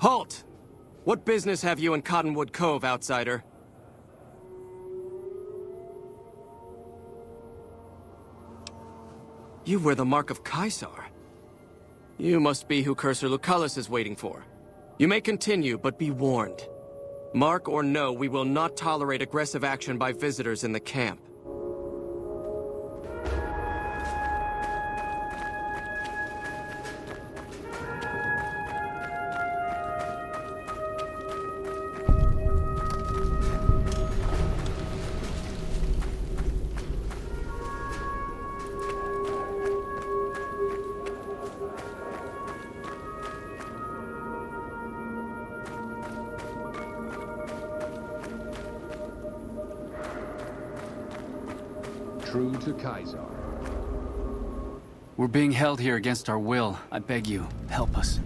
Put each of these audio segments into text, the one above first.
Halt! What business have you in Cottonwood Cove, outsider? You wear the mark of Caesar. You must be who Cursor Lucullus is waiting for. You may continue, but be warned. Mark or no, we will not tolerate aggressive action by visitors in the camp. True to Caesar. We're being held here against our will. I beg you, help us.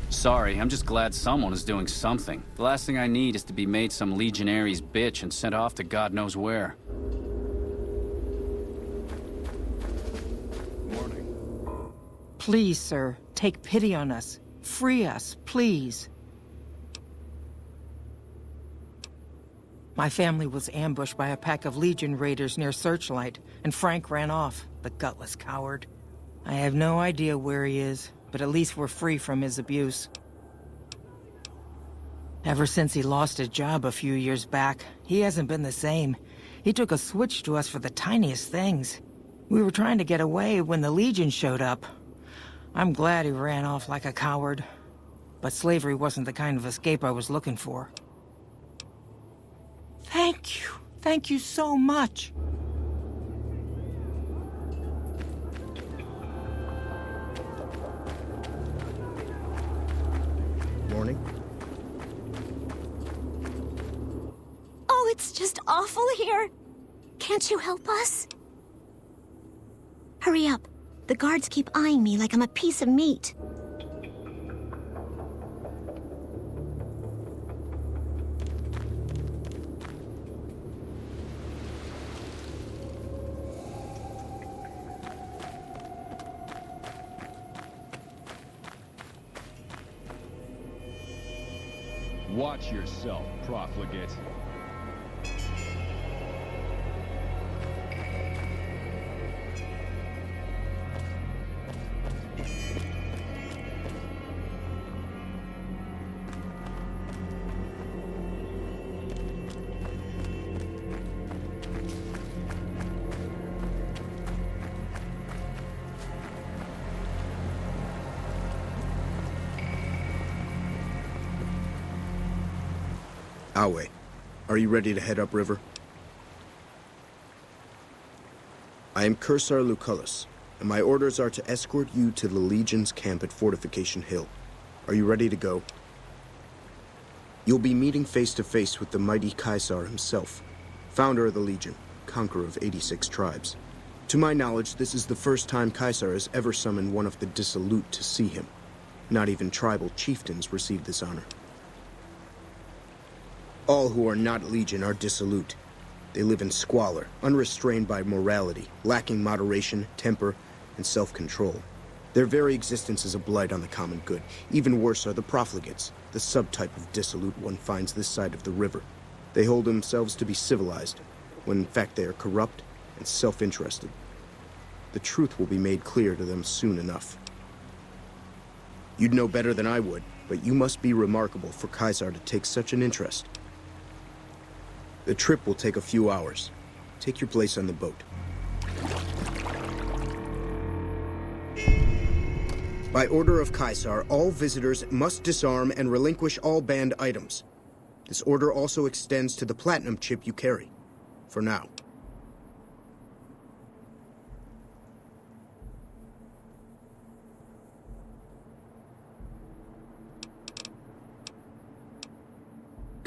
Sorry, I'm just glad someone is doing something. The last thing I need is to be made some legionary's bitch and sent off to God knows where. Morning. Please, sir, take pity on us. Free us, please. My family was ambushed by a pack of Legion raiders near Searchlight, and Frank ran off, the gutless coward. I have no idea where he is, but at least we're free from his abuse. Ever since he lost his job a few years back, he hasn't been the same. He took a switch to us for the tiniest things. We were trying to get away when the Legion showed up. I'm glad he ran off like a coward. But slavery wasn't the kind of escape I was looking for. Thank you. Thank you so much. Morning. Oh, it's just awful here. Can't you help us? Hurry up. The guards keep eyeing me like I'm a piece of meat. Watch yourself, profligate. Awe, are you ready to head upriver? I am Cursor Lucullus, and my orders are to escort you to the Legion's camp at Fortification Hill. Are you ready to go? You'll be meeting face to face with the mighty Caesar himself, founder of the Legion, conqueror of 86 tribes. To my knowledge, this is the first time Caesar has ever summoned one of the dissolute to see him. Not even tribal chieftains receive this honor. All who are not Legion are dissolute. They live in squalor, unrestrained by morality, lacking moderation, temper, and self-control. Their very existence is a blight on the common good. Even worse are the profligates, the subtype of dissolute one finds this side of the river. They hold themselves to be civilized, when in fact they are corrupt and self-interested. The truth will be made clear to them soon enough. You'd know better than I would, but you must be remarkable for Caesar to take such an interest. The trip will take a few hours. Take your place on the boat. By order of Caesar, all visitors must disarm and relinquish all banned items. This order also extends to the platinum chip you carry. For now.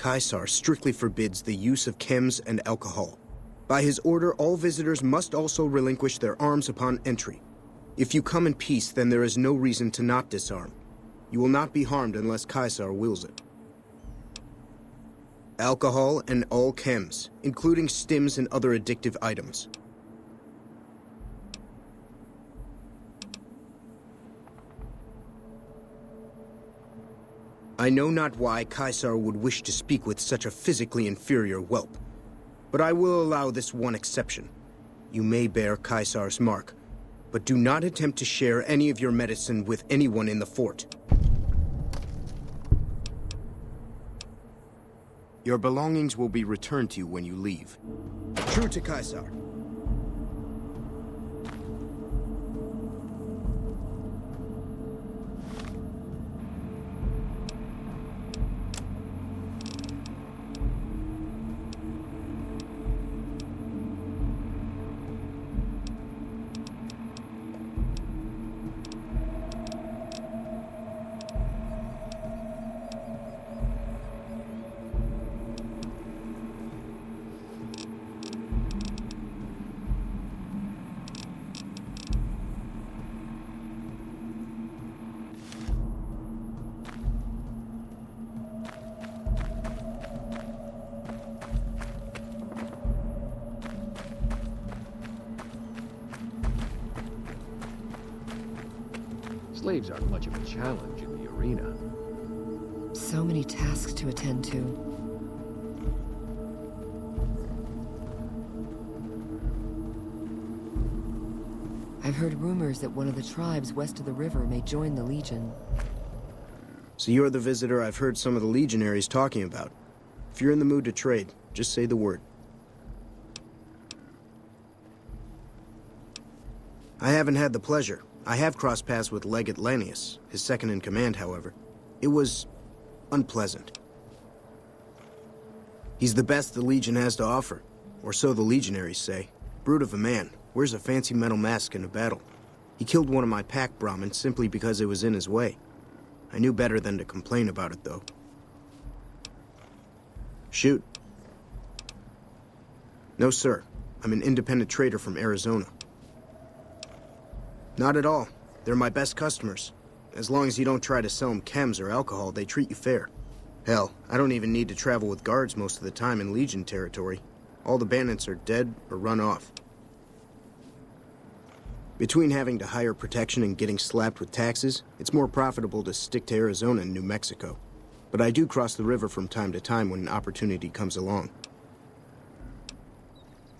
Caesar strictly forbids the use of chems and alcohol. By his order, all visitors must also relinquish their arms upon entry. If you come in peace, then there is no reason to not disarm. You will not be harmed unless Caesar wills it. Alcohol and all chems, including stims and other addictive items. I know not why Caesar would wish to speak with such a physically inferior whelp. But I will allow this one exception. You may bear Caesar's mark, but do not attempt to share any of your medicine with anyone in the fort. Your belongings will be returned to you when you leave. True to Caesar. Slaves aren't much of a challenge in the arena. So many tasks to attend to. I've heard rumors that one of the tribes west of the river may join the Legion. So you're the visitor I've heard some of the legionaries talking about. If you're in the mood to trade, just say the word. I haven't had the pleasure. I have crossed paths with Legate Lanius, his second-in-command, however. It was unpleasant. He's the best the Legion has to offer, or so the legionaries say. Brute of a man, wears a fancy metal mask in a battle. He killed one of my pack Brahmins simply because it was in his way. I knew better than to complain about it, though. Shoot. No, sir. I'm an independent trader from Arizona. Not at all. They're my best customers. As long as you don't try to sell them chems or alcohol, they treat you fair. Hell, I don't even need to travel with guards most of the time in Legion territory. All the bandits are dead or run off. Between having to hire protection and getting slapped with taxes, it's more profitable to stick to Arizona and New Mexico. But I do cross the river from time to time when an opportunity comes along.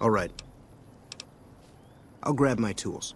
All right. I'll grab my tools.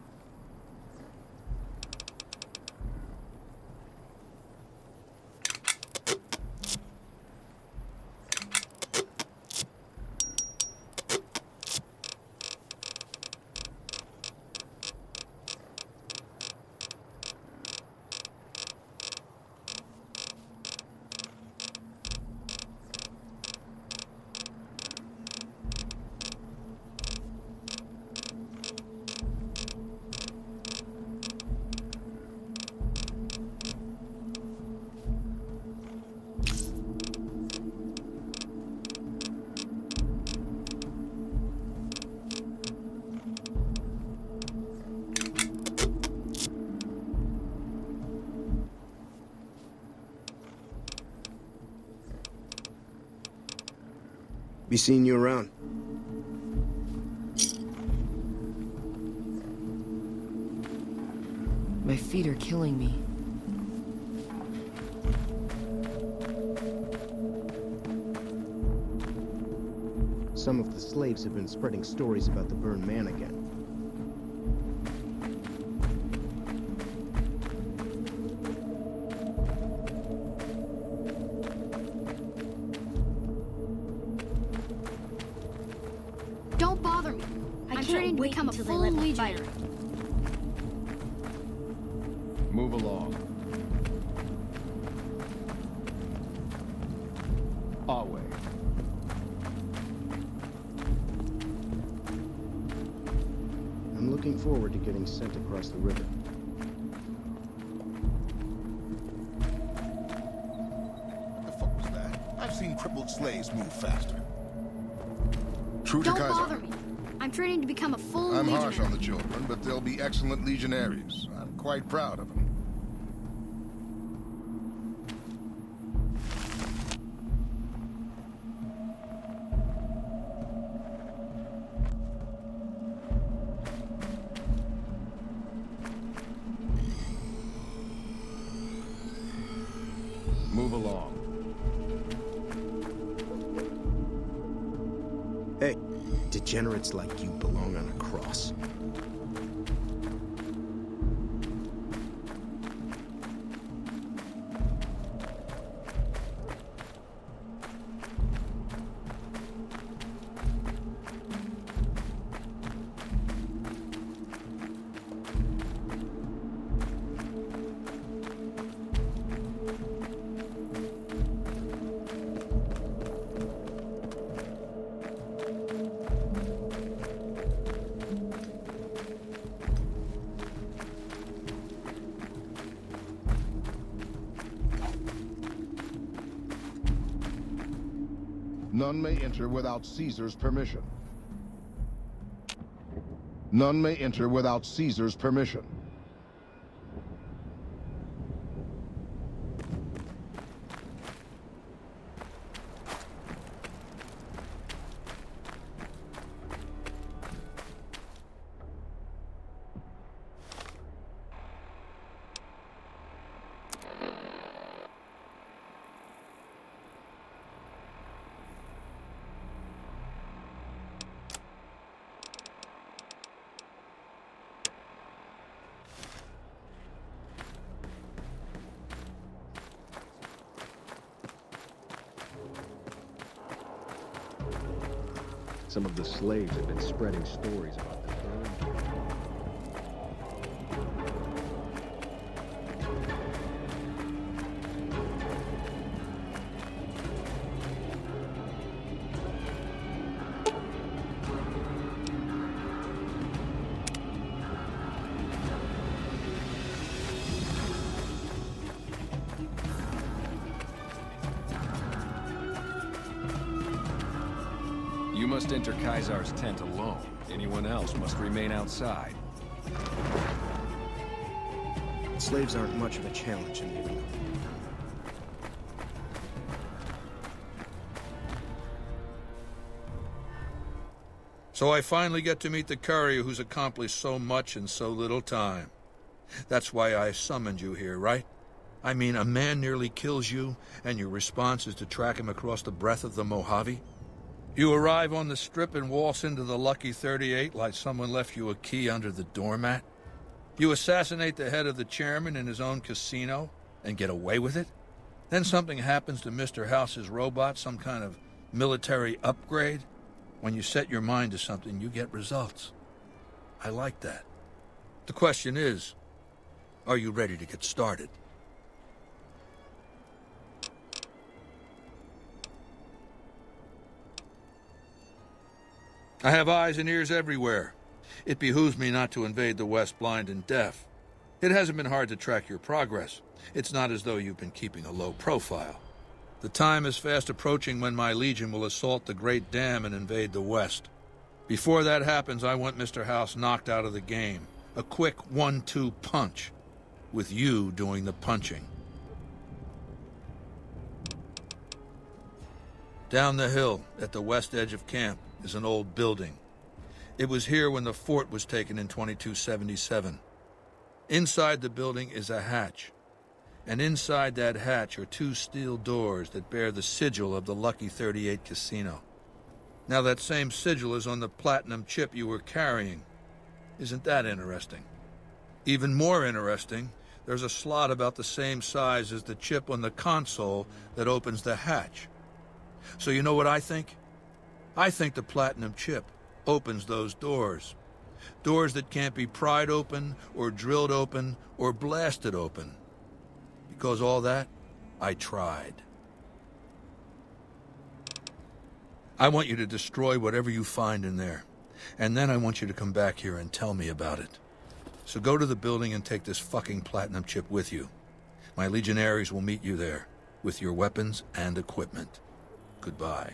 Be seeing you around. My feet are killing me. Some of the slaves have been spreading stories about the burned man again. Don't bother me. I'm training to become a full legionary. Move along. Our way. I'm looking forward to getting sent across the river. The fuck was that? I've seen crippled slaves move faster. True to Don't Kaiser. bother me. I'm training to become a full I'm legionary. harsh on the children, but they'll be excellent legionaries. I'm quite proud of them. Move Move along. Hey, degenerates like you belong on a cross. None may enter without Caesar's permission. None may enter without Caesar's permission. Some of the slaves have been spreading stories about the third. You must enter Caesar's tent alone. Anyone else must remain outside. Slaves aren't much of a challenge in the arena. So I finally get to meet the courier who's accomplished so much in so little time. That's why I summoned you here, right? I mean, a man nearly kills you, and your response is to track him across the breadth of the Mojave? You arrive on the strip and waltz into the Lucky 38 like someone left you a key under the doormat? You assassinate the head of the chairman in his own casino and get away with it? Then something happens to Mr. House's robot, some kind of military upgrade? When you set your mind to something, you get results. I like that. The question is, are you ready to get started? I have eyes and ears everywhere. It behooves me not to invade the West blind and deaf. It hasn't been hard to track your progress. It's not as though you've been keeping a low profile. The time is fast approaching when my legion will assault the Great Dam and invade the West. Before that happens, I want Mr. House knocked out of the game. A quick 1-2 punch, with you doing the punching. Down the hill, at the west edge of camp, is an old building. It was here when the fort was taken in 2277. Inside the building is a hatch, and inside that hatch are 2 steel doors that bear the sigil of the Lucky 38 casino. Now that same sigil is on the platinum chip you were carrying. Isn't that interesting? Even more interesting, there's a slot about the same size as the chip on the console that opens the hatch. So you know what I think? I think the platinum chip opens those doors. Doors that can't be pried open, or drilled open, or blasted open. Because all that, I tried. I want you to destroy whatever you find in there. And then I want you to come back here and tell me about it. So go to the building and take this fucking platinum chip with you. My legionaries will meet you there, with your weapons and equipment. Goodbye.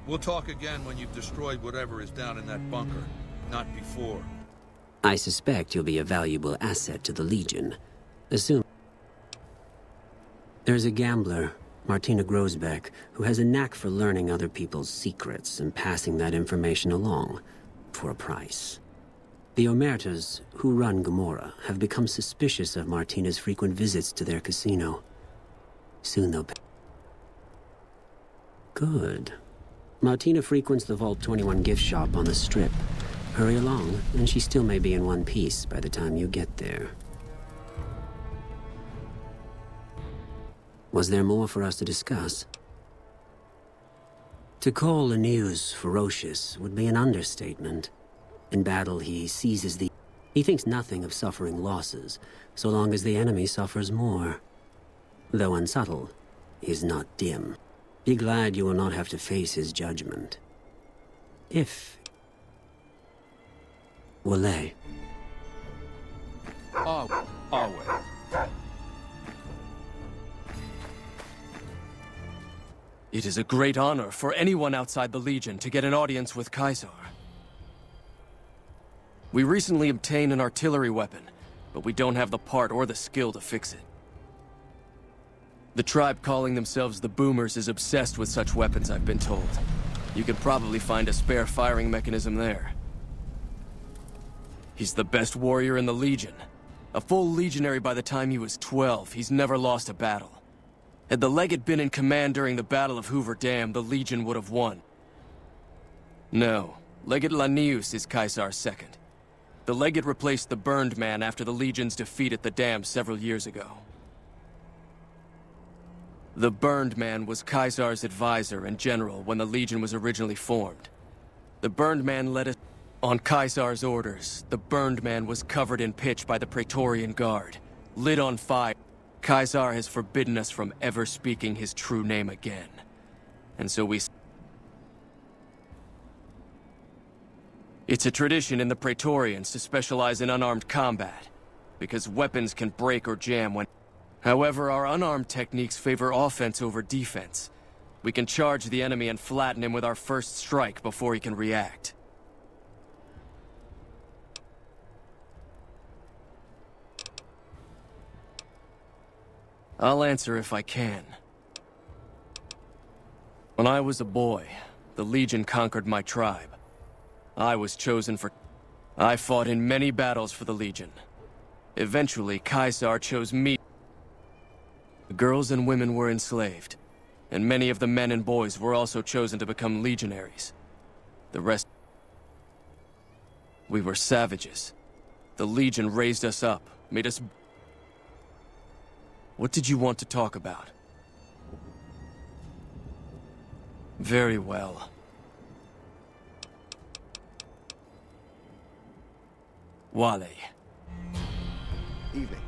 We'll talk again when you've destroyed whatever is down in that bunker, not before. I suspect you'll be a valuable asset to the Legion. Assume there's a gambler Martina Grosbeck, who has a knack for learning other people's secrets and passing that information along for a price. The Omertas, who run Gomorrah, have become suspicious of Martina's frequent visits to their casino. Soon they'll... Good. Martina frequents the Vault 21 gift shop on the Strip. Hurry along, and she still may be in one piece by the time you get there. Was there more for us to discuss? To call Laneuse ferocious would be an understatement. In battle, he seizes the... He thinks nothing of suffering losses, so long as the enemy suffers more. Though unsubtle, he is not dim. Be glad you will not have to face his judgment. If... Wale. Always. It is a great honor for anyone outside the Legion to get an audience with Caesar. We recently obtained an artillery weapon, but we don't have the part or the skill to fix it. The tribe calling themselves the Boomers is obsessed with such weapons, I've been told. You could probably find a spare firing mechanism there. He's the best warrior in the Legion. A full legionary by the time he was 12, he's never lost a battle. Had the Legate been in command during the Battle of Hoover Dam, the Legion would have won. No, Legate Laneuse is Caesar's second. The Legate replaced the Burned Man after the Legion's defeat at the dam several years ago. The Burned Man was Caesar's advisor and general when the Legion was originally formed. The Burned Man led us... On Caesar's orders, the Burned Man was covered in pitch by the Praetorian Guard, lit on fire. Caesar has forbidden us from ever speaking his true name again. And so we... It's a tradition in the Praetorians to specialize in unarmed combat, because weapons can break or jam when... However, our unarmed techniques favor offense over defense. We can charge the enemy and flatten him with our first strike before he can react. I'll answer if I can. When I was a boy, the Legion conquered my tribe. I was chosen for... I fought in many battles for the Legion. Eventually, Caesar chose me. The girls and women were enslaved, and many of the men and boys were also chosen to become legionaries. The rest... We were savages. The Legion raised us up, made us... What did you want to talk about? Very well. Wale. Evening.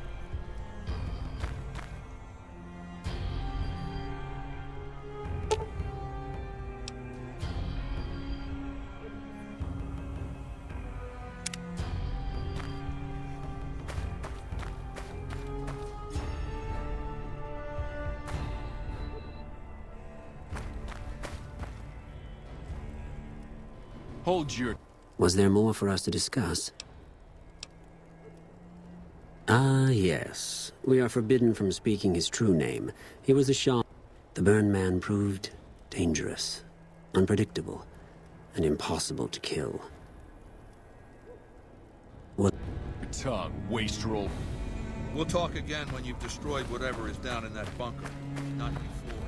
Hold your... Was there more for us to discuss? Ah, yes. We are forbidden from speaking his true name. He was a shaman. The Burned Man proved dangerous, unpredictable, and impossible to kill. What? Your tongue, wastrel. We'll talk again when you've destroyed whatever is down in that bunker. Not before.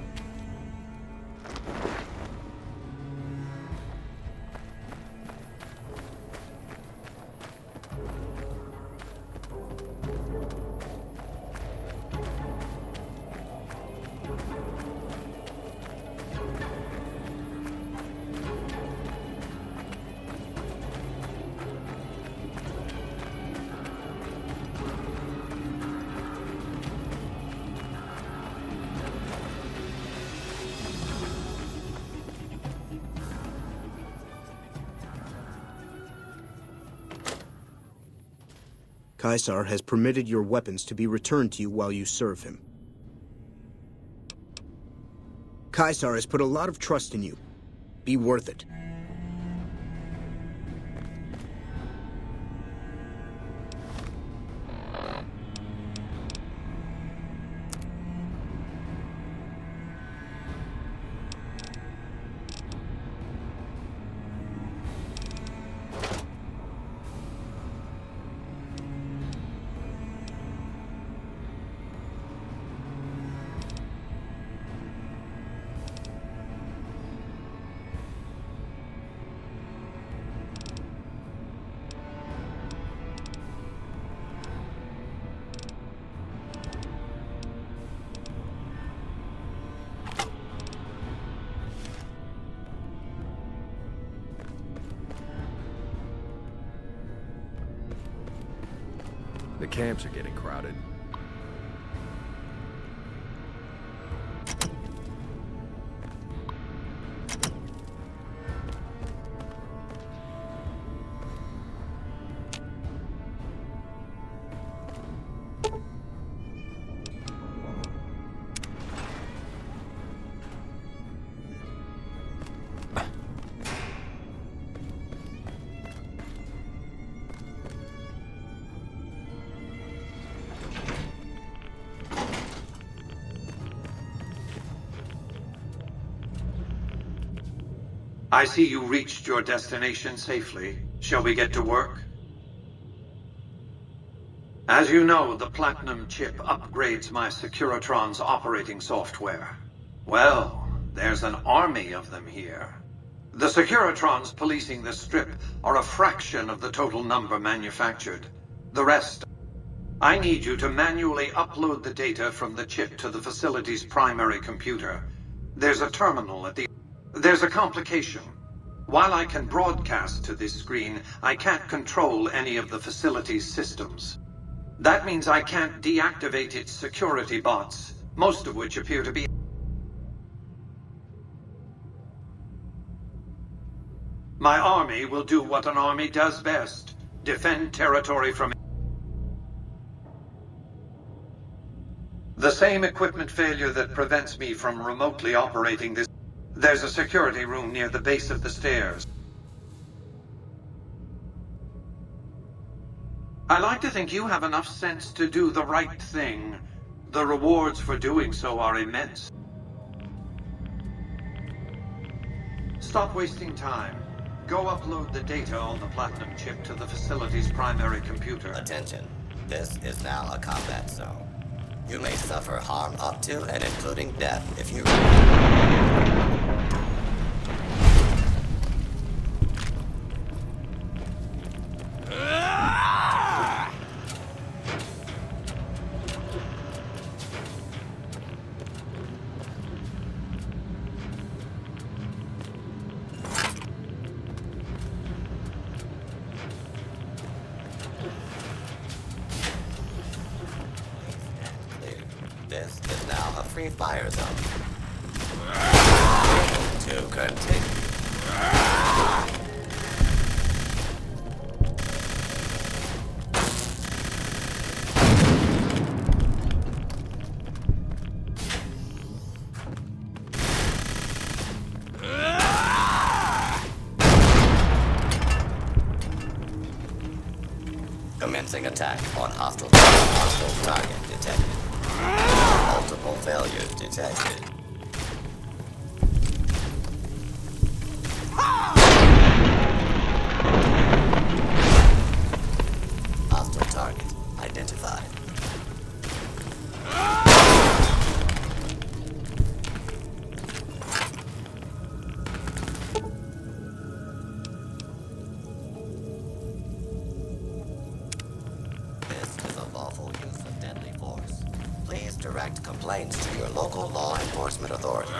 Caesar has permitted your weapons to be returned to you while you serve him. Caesar has put a lot of trust in you. Be worth it. camps are getting crowded. I see you reached your destination safely. Shall we get to work? As you know, the Platinum chip upgrades my Securitron's operating software. Well, there's an army of them here. The Securitrons policing the Strip are a fraction of the total number manufactured. The rest... I need you to manually upload the data from the chip to the facility's primary computer. There's a terminal at the... There's a complication. While I can broadcast to this screen, I can't control any of the facility's systems. That means I can't deactivate its security bots, most of which appear to be... My army will do what an army does best. Defend territory from... The same equipment failure that prevents me from remotely operating this... There's a security room near the base of the stairs. I like to think you have enough sense to do the right thing. The rewards for doing so are immense. Stop wasting time. Go upload the data on the Platinum chip to the facility's primary computer. Attention. This is now a combat zone. You may suffer harm up to and including death if you... This is now a free fire zone. To continue. Commencing attack on hostile target detected. Multiple failures detected. Hostile target identified. This is a lawful use of deadly force. Please direct complaints to your local law enforcement authorities.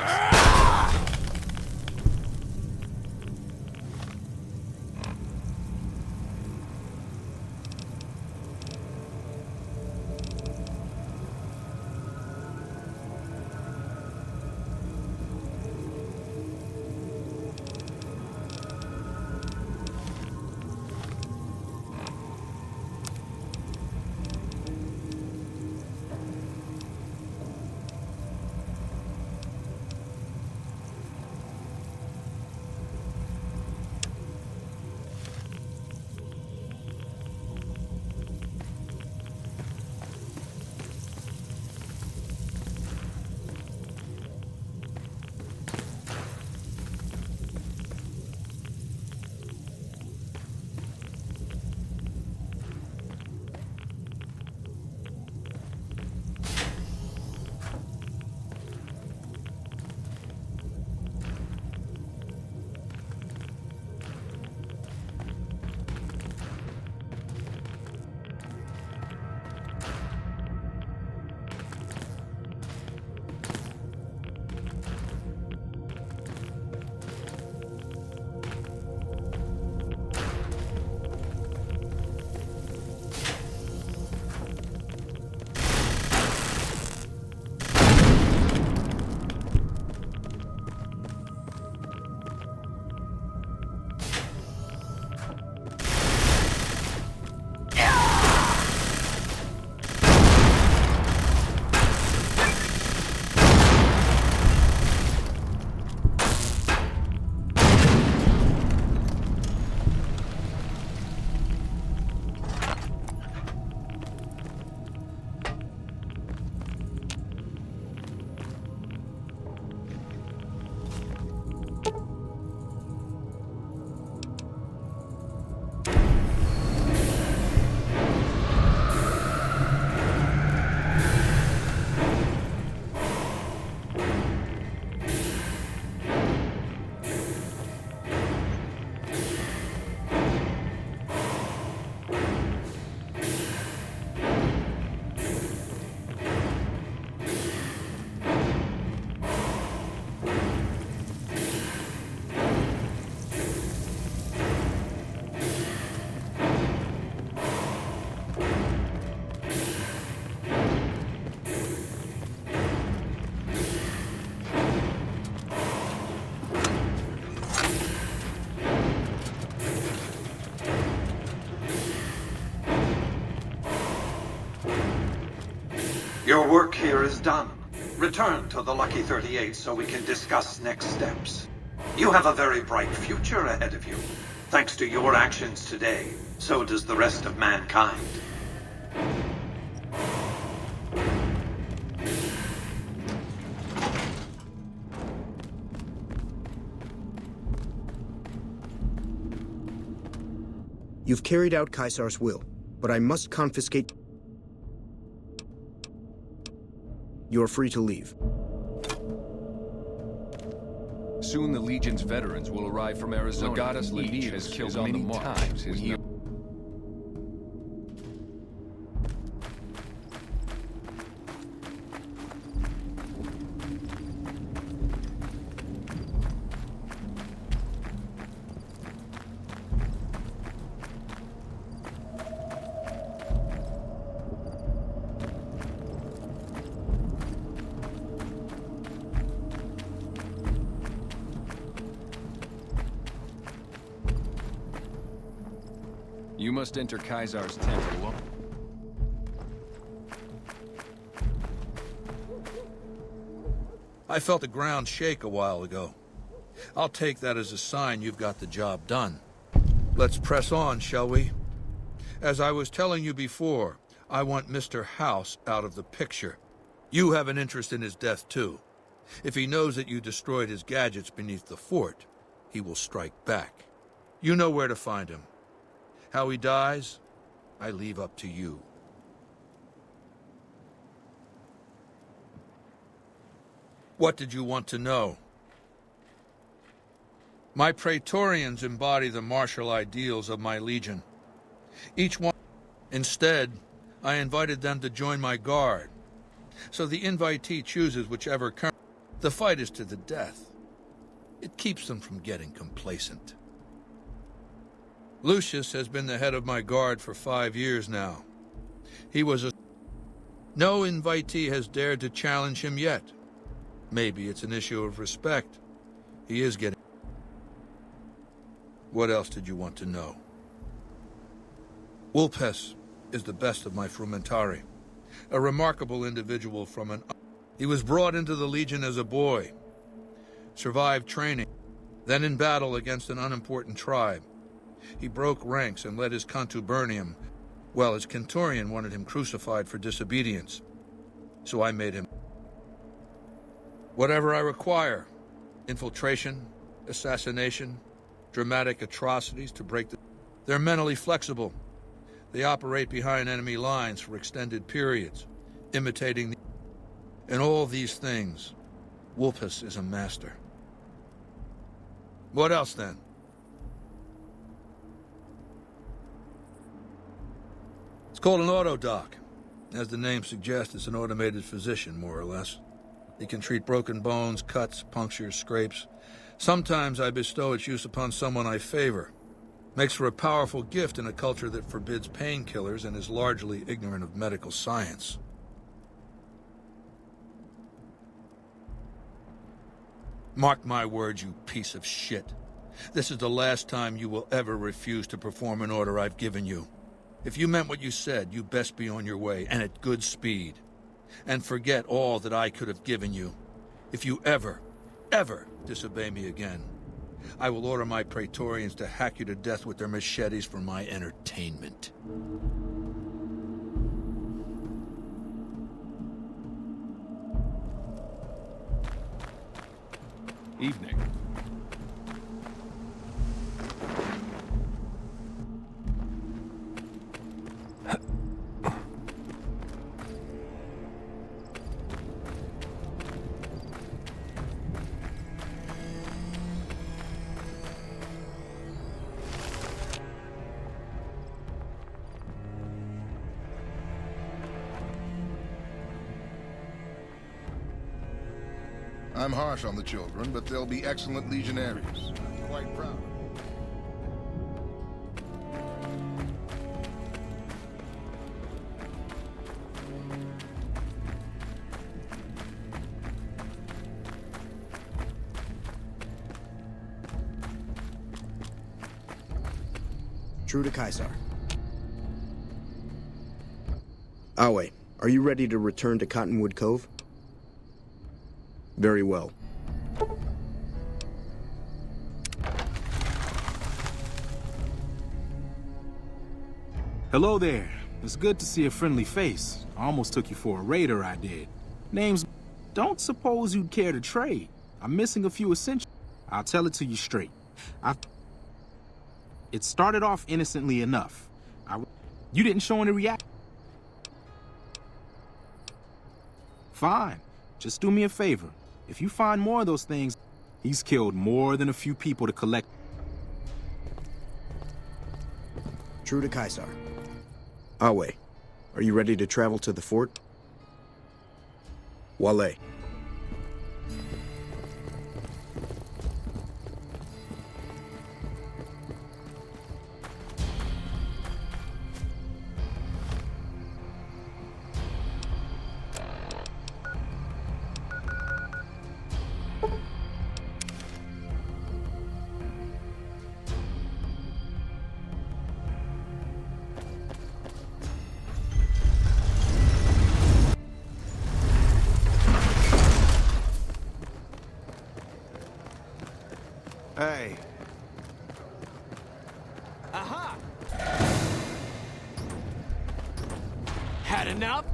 Your work here is done. Return to the Lucky 38 so we can discuss next steps. You have a very bright future ahead of you. Thanks to your actions today, so does the rest of mankind. You've carried out Caesar's will, but I must confiscate... You are free to leave. Soon the Legion's veterans will arrive from Arizona. Legatus Each has killed many times his number. You must enter Caesar's tent alone. I felt the ground shake a while ago. I'll take that as a sign you've got the job done. Let's press on, shall we? As I was telling you before, I want Mr. House out of the picture. You have an interest in his death, too. If he knows that you destroyed his gadgets beneath the fort, he will strike back. You know where to find him. How he dies, I leave up to you. What did you want to know? My Praetorians embody the martial ideals of my legion. Each one... Instead, I invited them to join my guard. So the invitee chooses whichever current. The fight is to the death. It keeps them from getting complacent. Lucius has been the head of my guard for 5 years now. He was a... No invitee has dared to challenge him yet. Maybe it's an issue of respect. He is getting... What else did you want to know? Vulpes is the best of my frumentari. A remarkable individual from an... He was brought into the Legion as a boy. Survived training. Then in battle against an unimportant tribe. He broke ranks and led his contubernium. Well, his Centurion wanted him crucified for disobedience. So I made him... Whatever I require. Infiltration, assassination, dramatic atrocities to break the... They're mentally flexible. They operate behind enemy lines for extended periods, imitating the... In all these things, Vulpes is a master. What else, then? It's called an autodoc. As the name suggests, it's an automated physician, more or less. It can treat broken bones, cuts, punctures, scrapes. Sometimes I bestow its use upon someone I favor. Makes for a powerful gift in a culture that forbids painkillers and is largely ignorant of medical science. Mark my words, you piece of shit. This is the last time you will ever refuse to perform an order I've given you. If you meant what you said, you best be on your way, and at good speed. And forget all that I could have given you. If you ever disobey me again, I will order my Praetorians to hack you to death with their machetes for my entertainment. Evening. I'm harsh on the children, but they'll be excellent legionaries. I'm quite proud. True to Caesar. Awe, Are you ready to return to Cottonwood Cove? Very well. Hello there. It's good to see a friendly face. I almost took you for a raider, I did. Name's... Don't suppose you'd care to trade. I'm missing a few essentials. I'll tell it to you straight. It started off innocently enough. You didn't show any reaction. Fine. Just do me a favor. If you find more of those things, he's killed more than a few people to collect. True to Caesar. Awe, are you ready to travel to the fort? Wale. Hey. Aha! Had enough?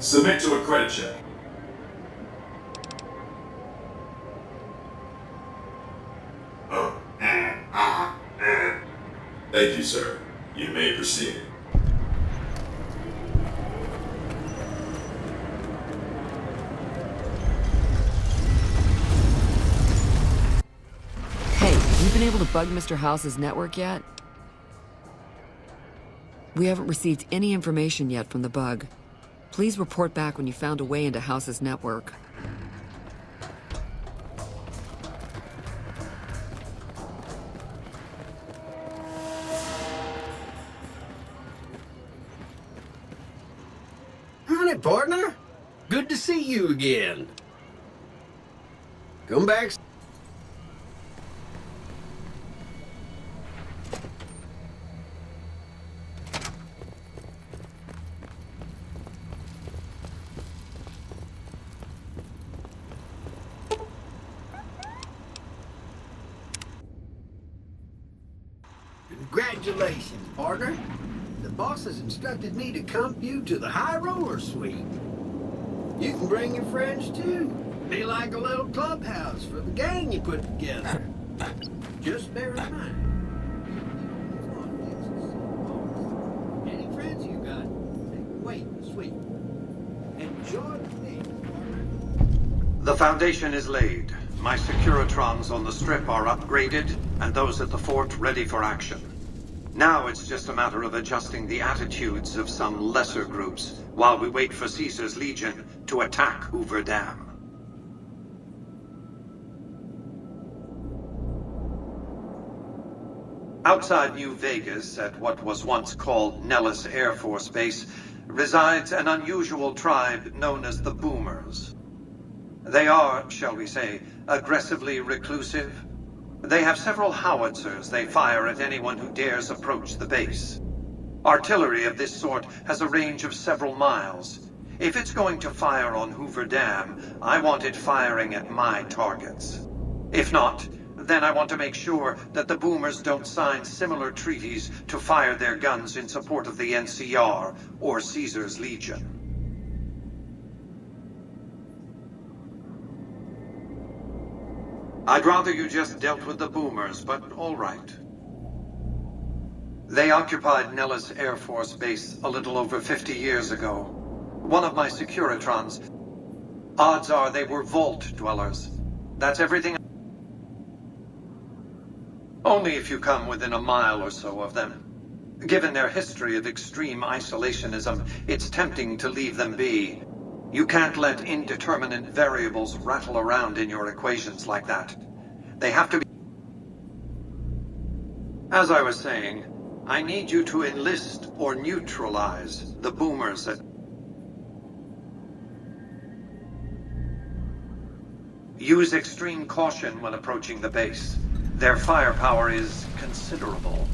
Submit to a credit check. Thank you, sir. You may proceed. Hey, you been able to bug Mr. House's network yet? We haven't received any information yet from the bug. Please report back when you found a way into House's network. Howdy, partner. Good to see you again. Come back. Congratulations, partner. The boss has instructed me to comp you to the high roller suite. You can bring your friends too. Be like a little clubhouse for the gang you put together. Just bear in mind. Any friends you got, wait, sweet. Enjoy the day, partner. The foundation is laid. My Securitrons on the strip are upgraded, and those at the fort ready for action. Now it's just a matter of adjusting the attitudes of some lesser groups while we wait for Caesar's Legion to attack Hoover Dam. Outside New Vegas, at what was once called Nellis Air Force Base, resides an unusual tribe known as the Boomers. They are, shall we say, aggressively reclusive. They have several howitzers they fire at anyone who dares approach the base. Artillery of this sort has a range of several miles. If it's going to fire on Hoover Dam, I want it firing at my targets. If not, then I want to make sure that the Boomers don't sign similar treaties to fire their guns in support of the NCR or Caesar's Legion. I'd rather you just dealt with the boomers, but all right. They occupied Nellis Air Force Base a little over 50 years ago. One of my Securitrons. Odds are they were vault dwellers. That's everything. Only if you come within a mile or so of them. Given their history of extreme isolationism, it's tempting to leave them be. You can't let indeterminate variables rattle around in your equations like that. They have to be... As I was saying, I need you to enlist or neutralize the boomers that... Use extreme caution when approaching the base. Their firepower is considerable.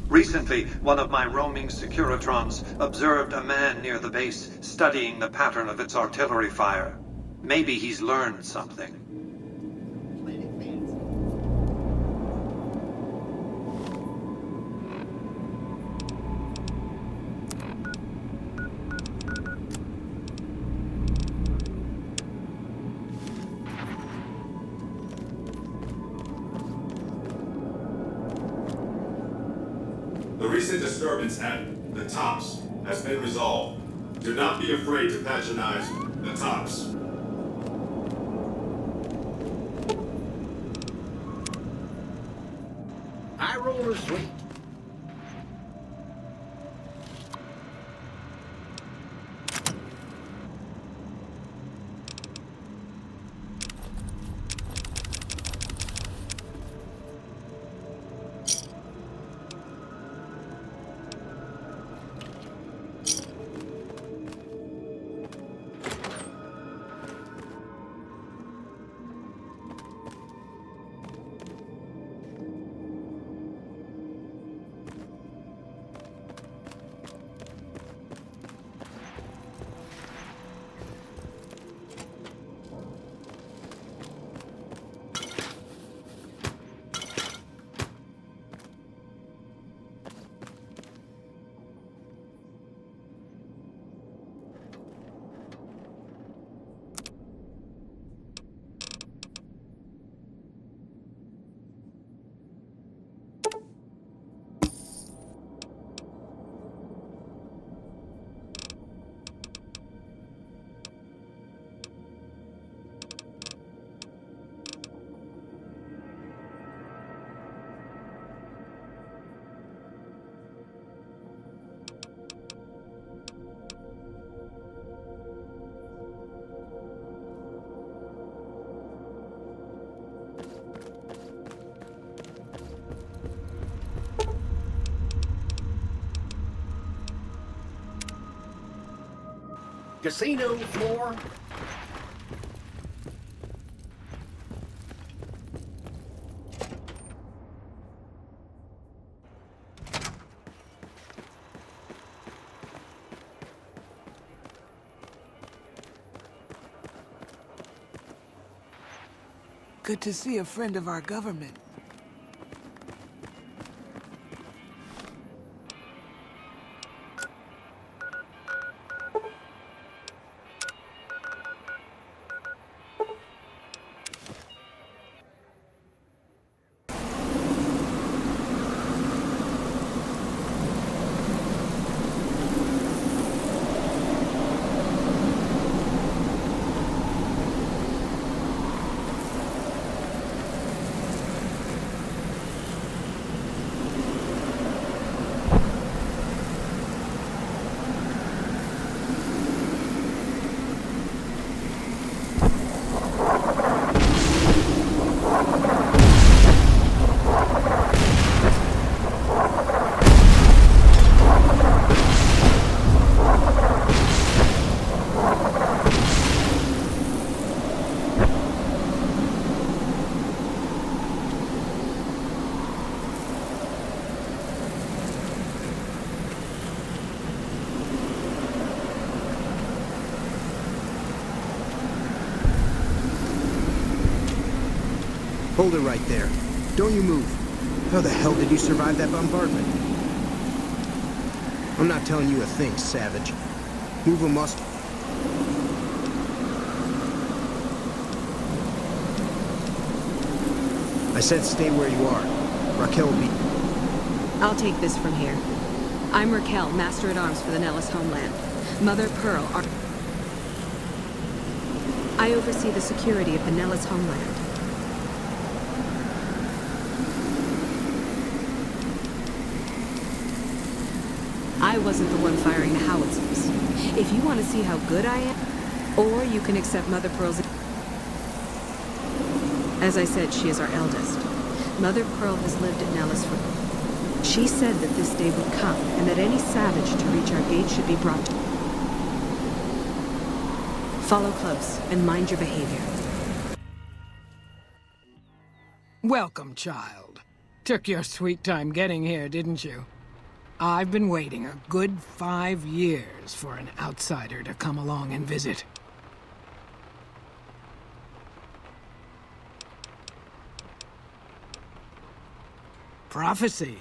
Recently, one of my roaming Securitrons observed a man near the base studying the pattern of its artillery fire. Maybe he's learned something. The recent disturbance at the Tops has been resolved. Do not be afraid to patronize the Tops. High roller suite. Casino floor. Good to see a friend of our government. Hold it right there. Don't you move. How the hell did you survive that bombardment? I'm not telling you a thing, savage. Move a muscle. said stay where you are. Raquel will be... I'll take this from here. I'm Raquel, Master-at-Arms for the Nellis homeland. Mother Pearl, I oversee the security of the Nellis homeland. I wasn't the one firing the howitzers. If you want to see how good I am, or you can accept Mother Pearl's... As I said, she is our eldest. Mother Pearl has lived at Nellis for... She said that this day would come, and that any savage to reach our gate should be brought to... Follow close, and mind your behavior. Welcome, child. Took your sweet time getting here, didn't you? I've been waiting a good 5 years for an outsider to come along and visit. Prophecy.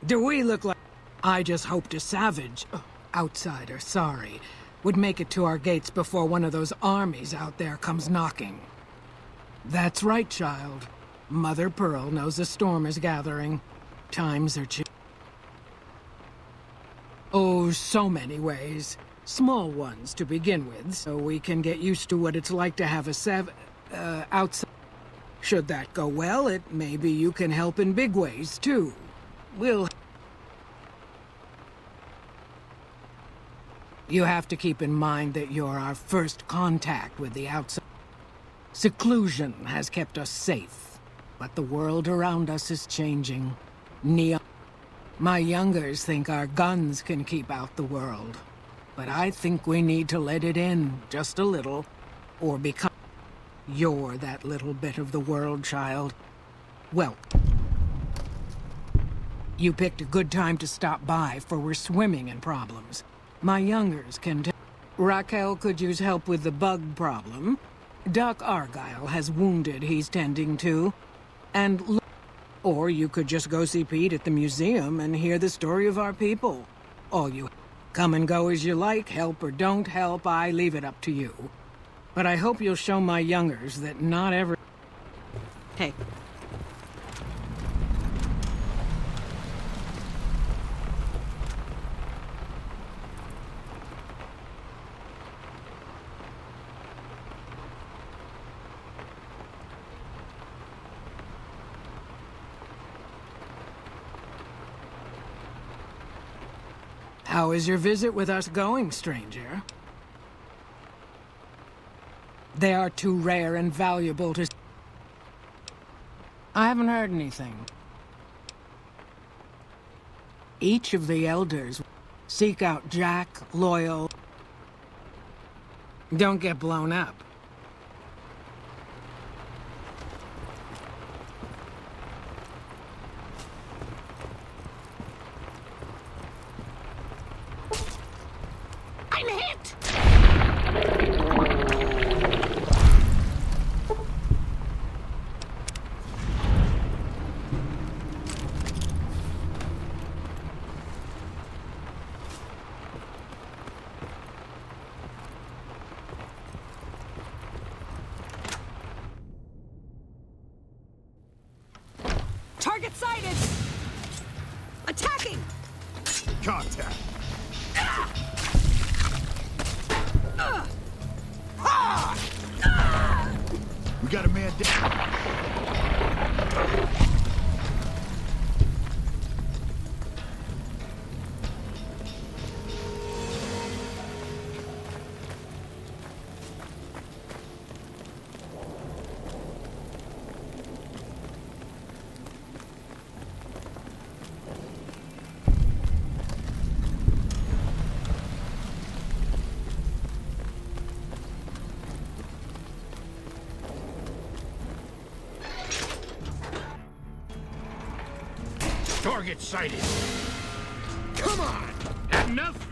Do we look like... I just hoped a savage, outsider, sorry, would make it to our gates before one of those armies out there comes knocking. That's right, child. Mother Pearl knows a storm is gathering. Times are changing. Oh, so many ways. Small ones to begin with, so we can get used to what it's like to have a outside. Should that go well, maybe you can help in big ways, too. You have to keep in mind that you're our first contact with the outside. Seclusion has kept us safe, but the world around us is changing. My youngers think our guns can keep out the world, but I think we need to let it in just a little, or become... You're that little bit of the world, child. Well, you picked a good time to stop by, for we're swimming in problems. My youngers can Raquel could use help with the bug problem. Doc Argyle has wounded he's tending to. And or you could just go see Pete at the museum and hear the story of our people. All you come and go as you like, help or don't help, I leave it up to you. But I hope you'll show my youngers that not every... Hey. How is your visit with us going, stranger? They are too rare and valuable to... I haven't heard anything. Each of the elders seek out Jack, loyal... Don't get blown up. I'm hit! Target sighted! Attacking! Contact. We got a man down. Target sighted. Come on! Had enough?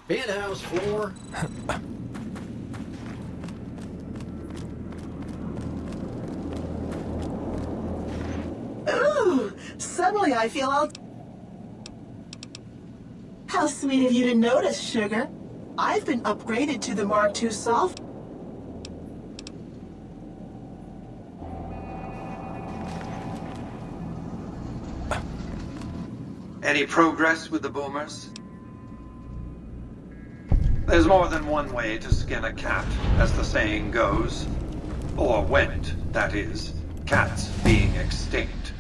Penthouse 4. Ooh, suddenly I feel all... How sweet of you to notice, sugar. I've been upgraded to the Mark II soft. Any progress with the boomers? There's more than one way to skin a cat, as the saying goes. Or went, that is. Cats being extinct.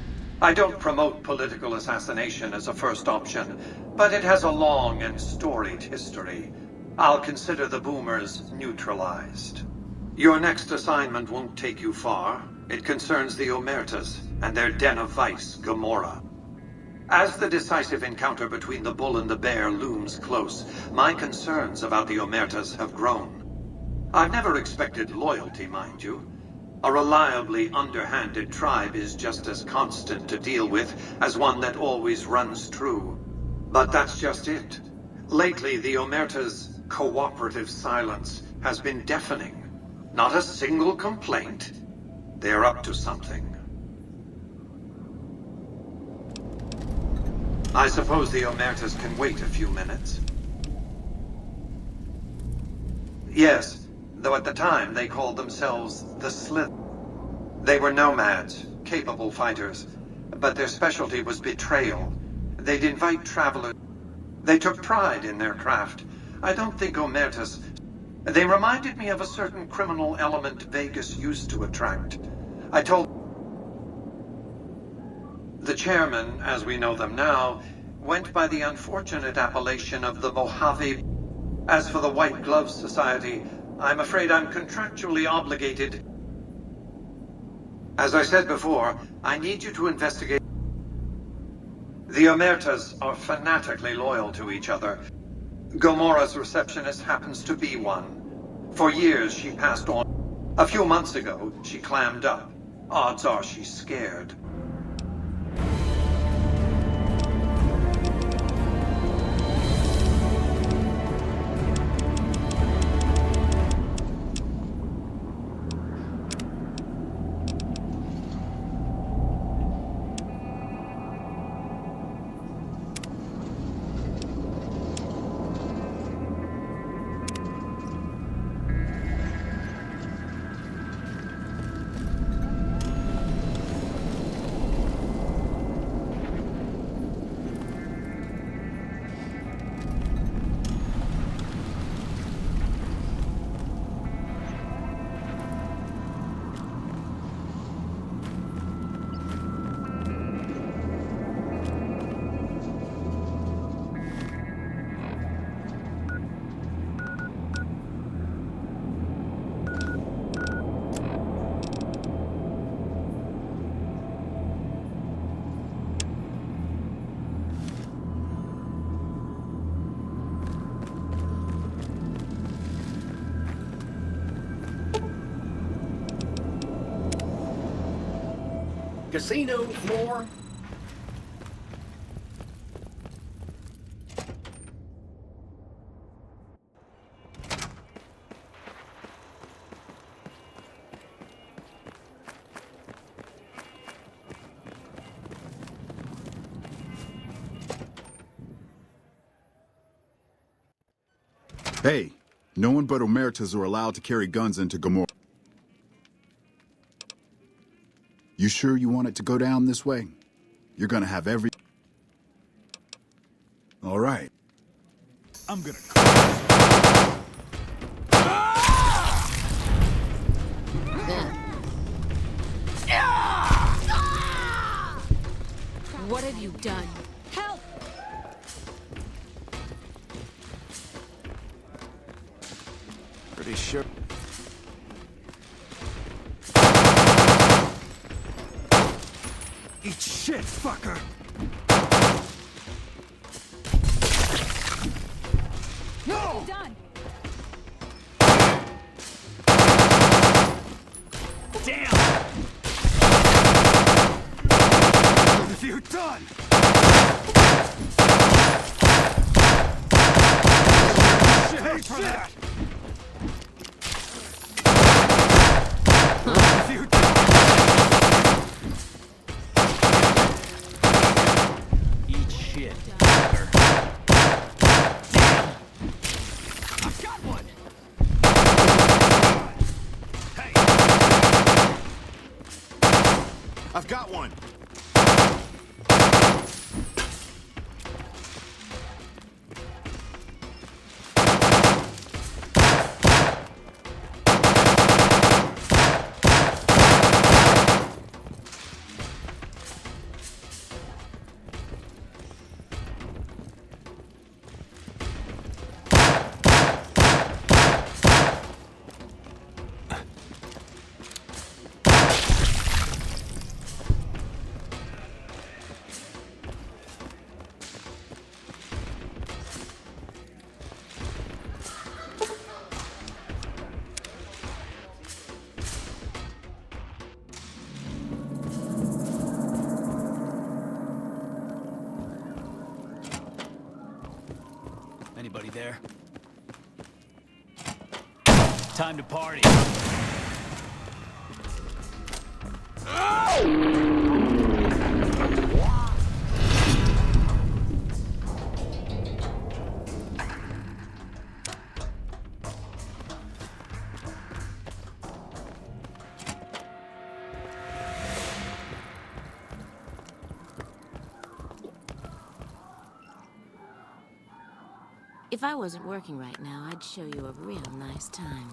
I don't promote political assassination as a first option, but it has a long and storied history. I'll consider the boomers neutralized. Your next assignment won't take you far. It concerns the Omertas and their den of vice, Gomorrah. As the decisive encounter between the bull and the bear looms close, my concerns about the Omertas have grown. I've never expected loyalty, mind you. A reliably underhanded tribe is just as constant to deal with as one that always runs true. But that's just it. Lately, the Omerta's cooperative silence has been deafening. Not a single complaint. They're up to something. I suppose the Omertas can wait a few minutes. Yes, though at the time they called themselves the Slith. They were nomads, capable fighters, but their specialty was betrayal. They'd invite travelers. They took pride in their craft. I don't think Omertas... They reminded me of a certain criminal element Vegas used to attract. I told... The chairman, as we know them now, went by the unfortunate appellation of the Mojave. As for the White Glove Society, I'm afraid I'm contractually obligated. As I said before, I need you to investigate. The Omertas are fanatically loyal to each other. Gomorrah's receptionist happens to be one. For years, she passed on. A few months ago, she clammed up. Odds are she's scared. Casino floor. Hey, no one but Omertas are allowed to carry guns into Gomorrah. You sure you want it to go down this way? You're gonna have every... All right. I'm gonna... What have you done? Help! Pretty sure... Eat shit, fucker! No! Done. Damn! You're done! that! Eat shit. I've got one! Hey! I've got one! Anybody there? Time to party. If I wasn't working right now, I'd show you a real nice time.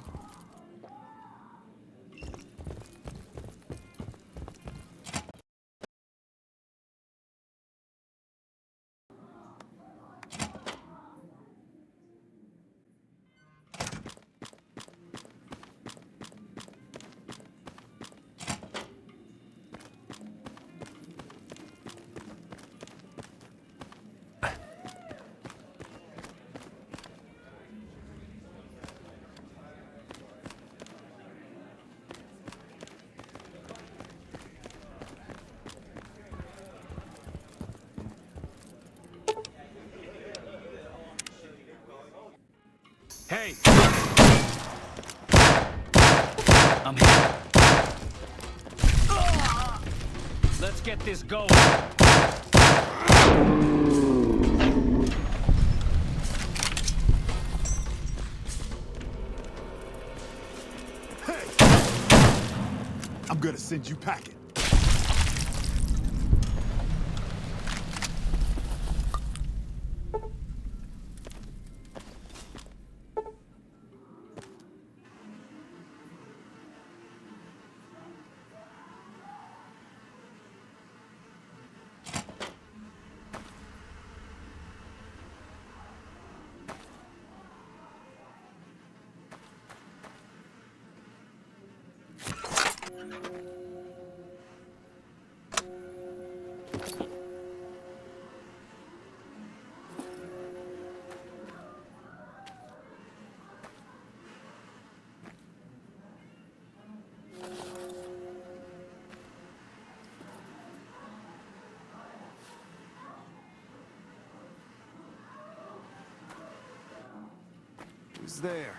Hey! I'm here. Let's get this going. Hey! I'm gonna send you packing. Who's there?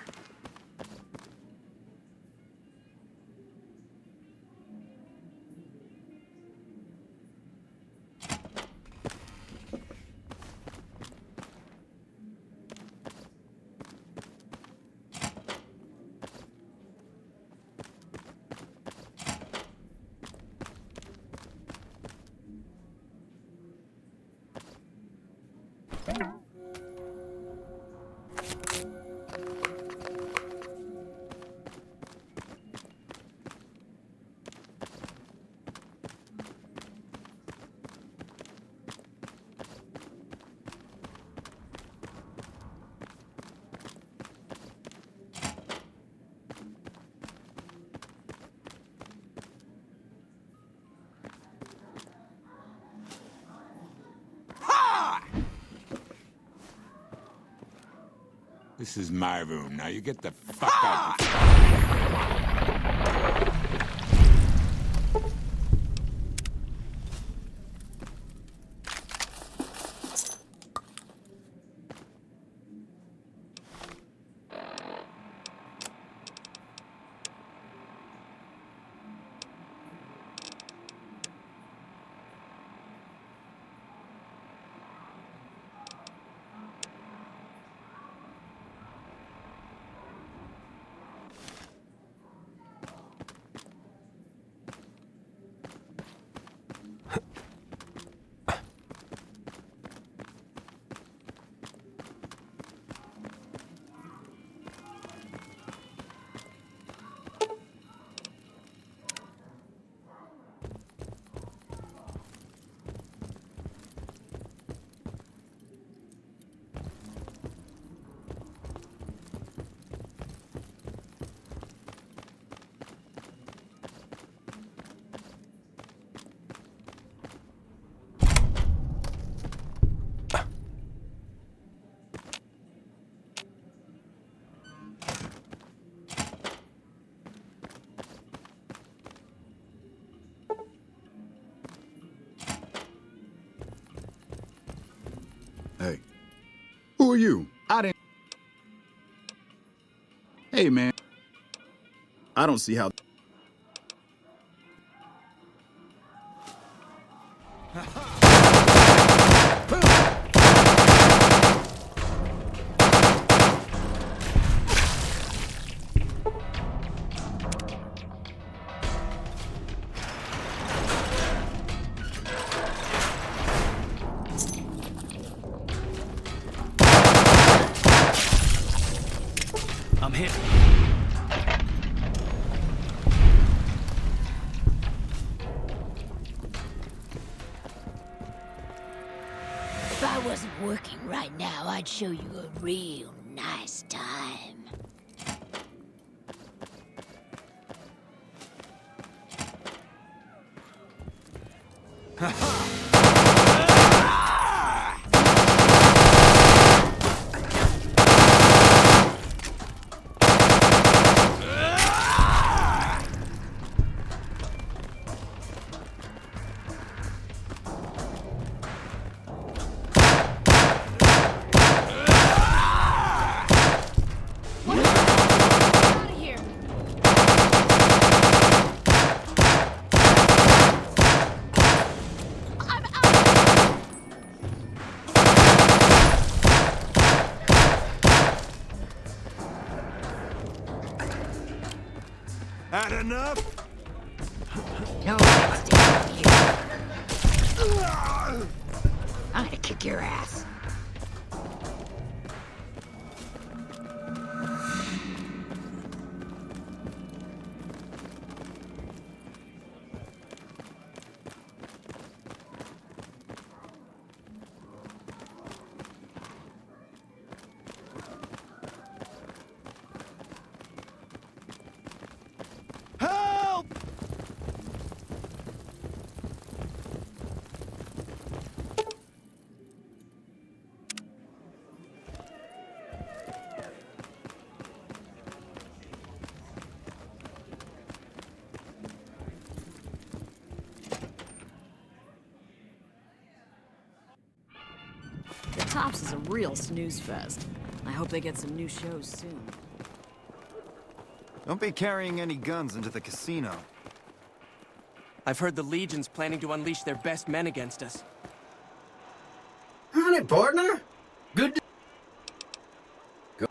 This is my room. Now you get the fuck out. Hey. Who are you? I didn't... Hey, man. I don't see how... I'm hit. If I wasn't working right now, I'd show you a real nice time. Had enough? No one's down here. I'm gonna kick your ass. Help! The Tops is a real snooze fest. I hope they get some new shows soon. Don't be carrying any guns into the casino. I've heard the Legion's planning to unleash their best men against us. Honey, partner. Good to... Go.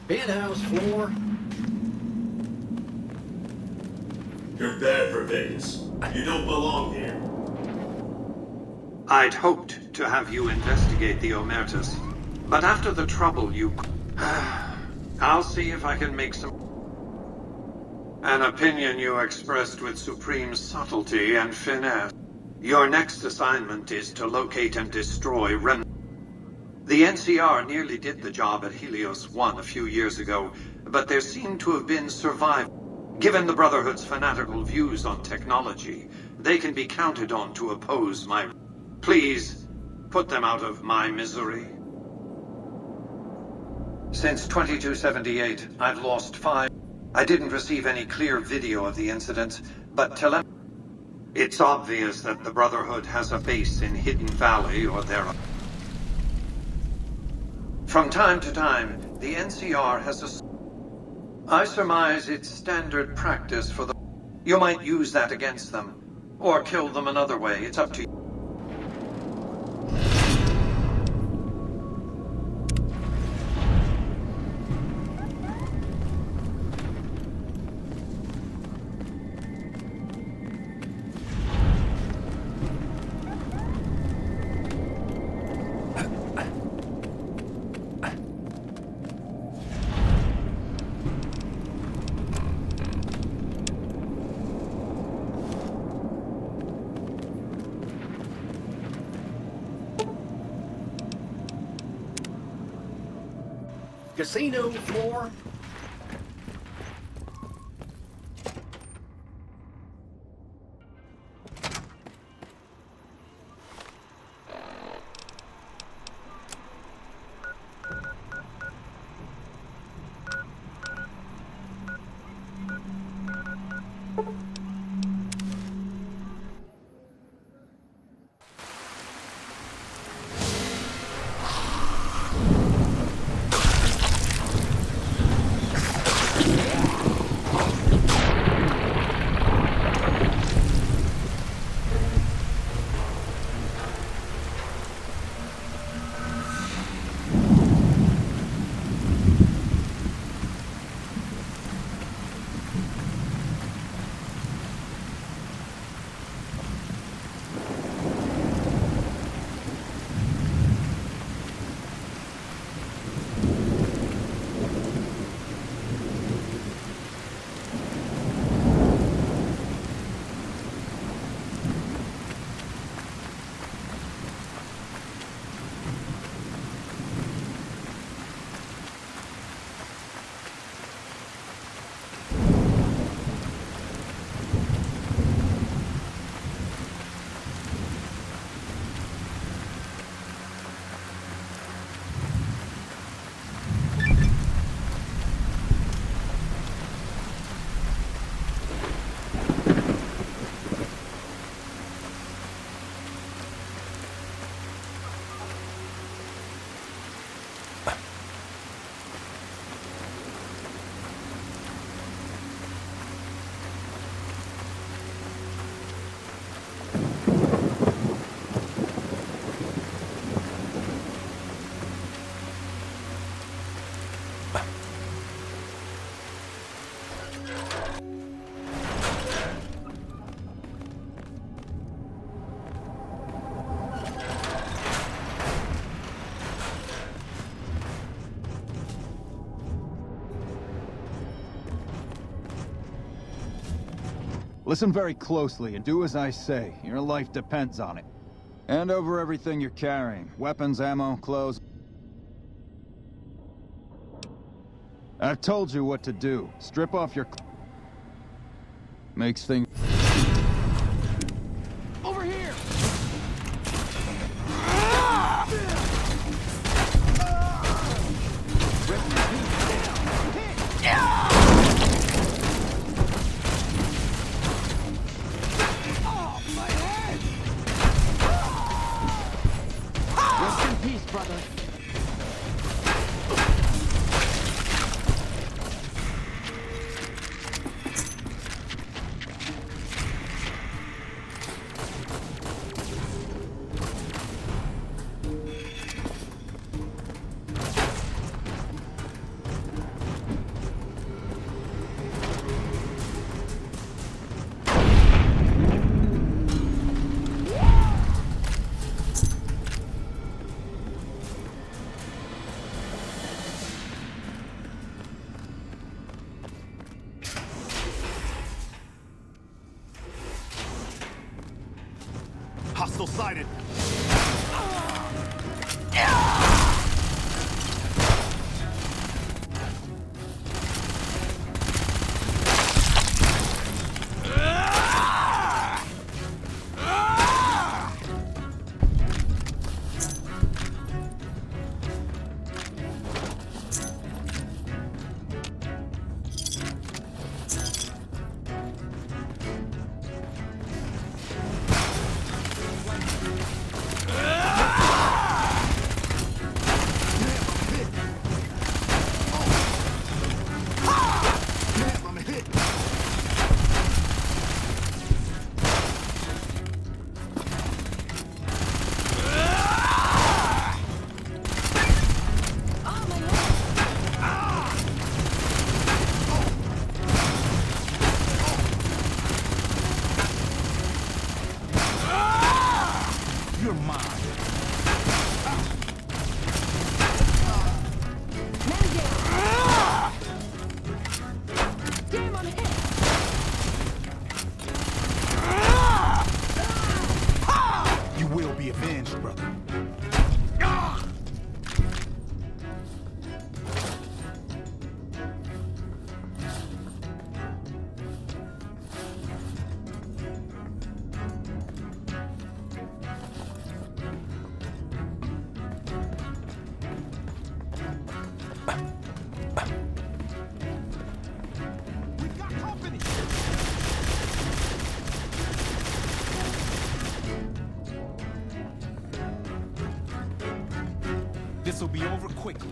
Penthouse floor. You're bad for Vegas. You don't belong here. I'd hoped to have you investigate the Omertas, but after the trouble you... I'll see if I can make some... An opinion you expressed with supreme subtlety and finesse. Your next assignment is to locate and destroy The NCR nearly did the job at Helios 1 a few years ago, but there seemed to have been survival. Given the Brotherhood's fanatical views on technology, they can be counted on to oppose my... Please, put them out of my misery. Since 2278, I've lost 5... I didn't receive any clear video of the incident, but it's obvious that the Brotherhood has a base in Hidden Valley or there. From time to time, the NCR has a... I surmise it's standard practice for the... You might use that against them, or kill them another way. It's up to you. Casino floor. Listen very closely and do as I say. Your life depends on it. Hand over everything you're carrying. Weapons, ammo, clothes. I've told you what to do. Strip off your... Makes things... Over here! Rest in peace, brother. Hostile sighted. This will be over quickly.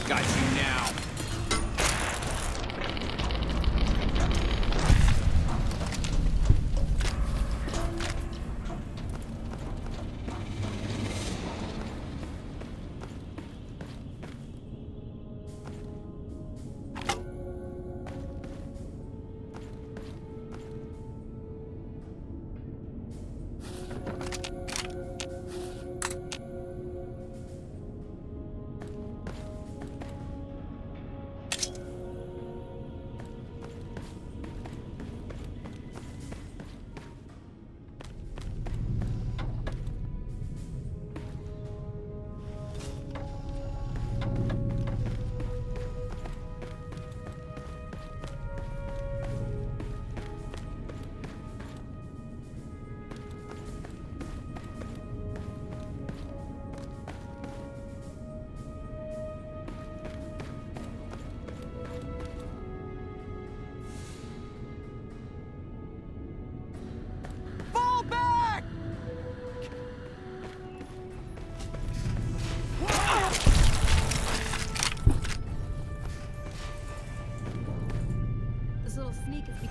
Got you now.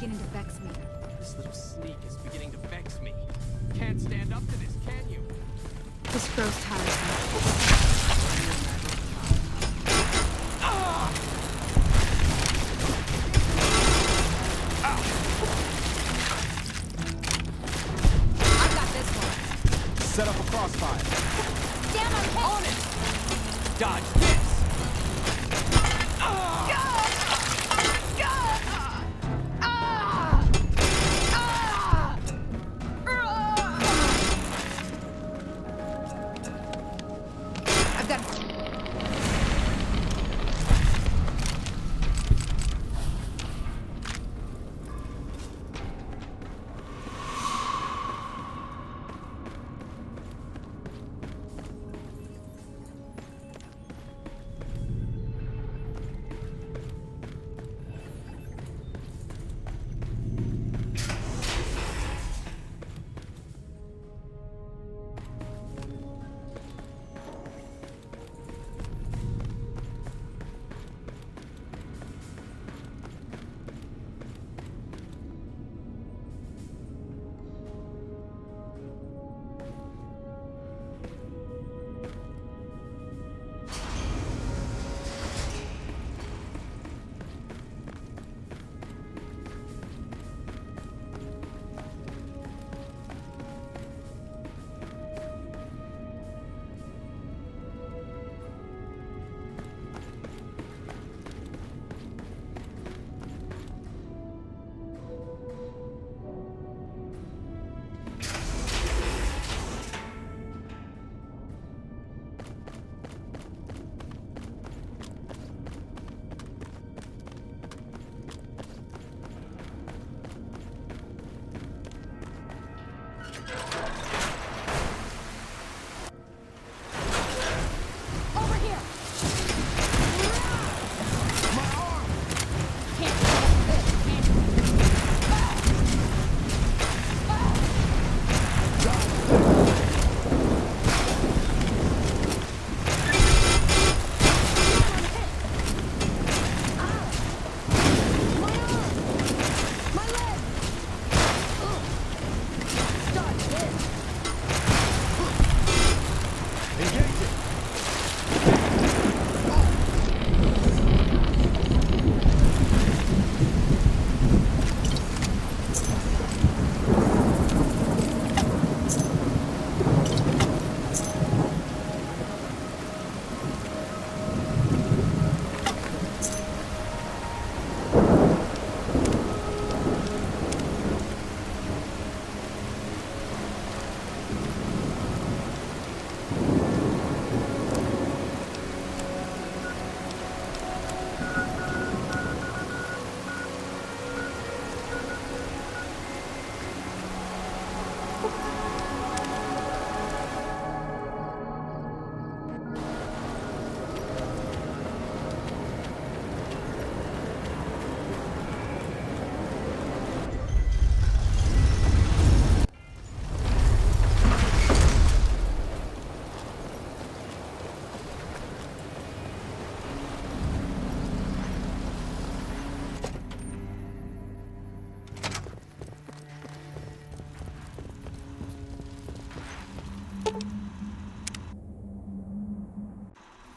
beginning to vex me. This little sneak is beginning to vex me. Can't stand up to this, can you? This grows tiresome. Set up a crossfire. Stand on it! Dodge this! I've got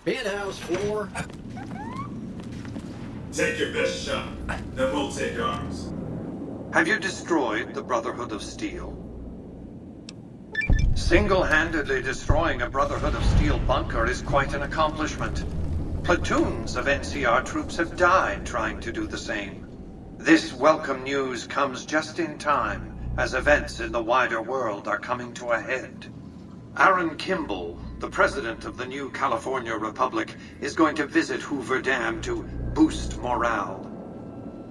Penthouse floor. Take your best shot, then we'll take ours. Have you destroyed the Brotherhood of Steel? Single-handedly destroying a Brotherhood of Steel bunker is quite an accomplishment. Platoons of NCR troops have died trying to do the same. This welcome news comes just in time, as events in the wider world are coming to a head. Aaron Kimball, the president of the new California Republic, is going to visit Hoover Dam to boost morale.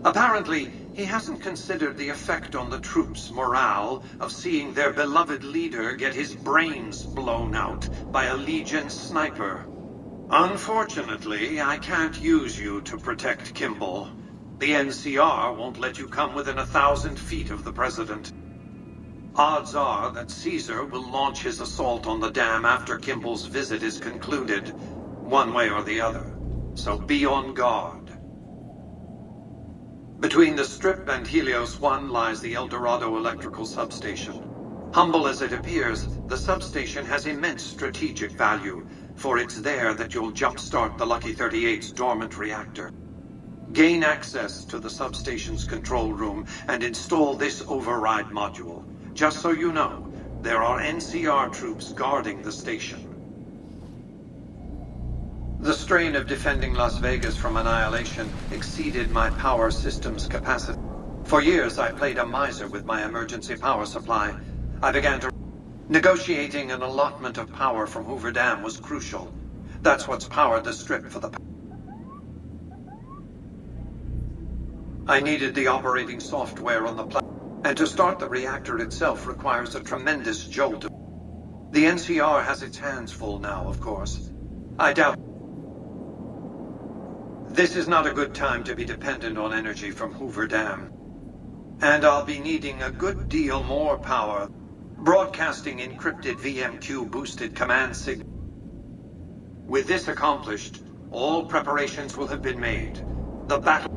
Apparently, he hasn't considered the effect on the troops' morale of seeing their beloved leader get his brains blown out by a Legion sniper. Unfortunately, I can't use you to protect Kimball. The NCR won't let you come within 1,000 feet of the president. Odds are that Caesar will launch his assault on the dam after Kimball's visit is concluded, one way or the other. So be on guard. Between the Strip and Helios 1 lies the El Dorado electrical substation. Humble as it appears, the substation has immense strategic value, for it's there that you'll jumpstart the Lucky 38's dormant reactor. Gain access to the substation's control room and install this override module. Just so you know, there are NCR troops guarding the station. The strain of defending Las Vegas from annihilation exceeded my power system's capacity. For years, I played a miser with my emergency power supply. I began to... Negotiating an allotment of power from Hoover Dam was crucial. That's what's powered the Strip for the... I needed the operating software on the platform, and to start the reactor itself requires a tremendous jolt. The NCR has its hands full now, of course. I doubt... This is not a good time to be dependent on energy from Hoover Dam. And I'll be needing a good deal more power, broadcasting encrypted VMQ-boosted command signal. With this accomplished, all preparations will have been made. The battle...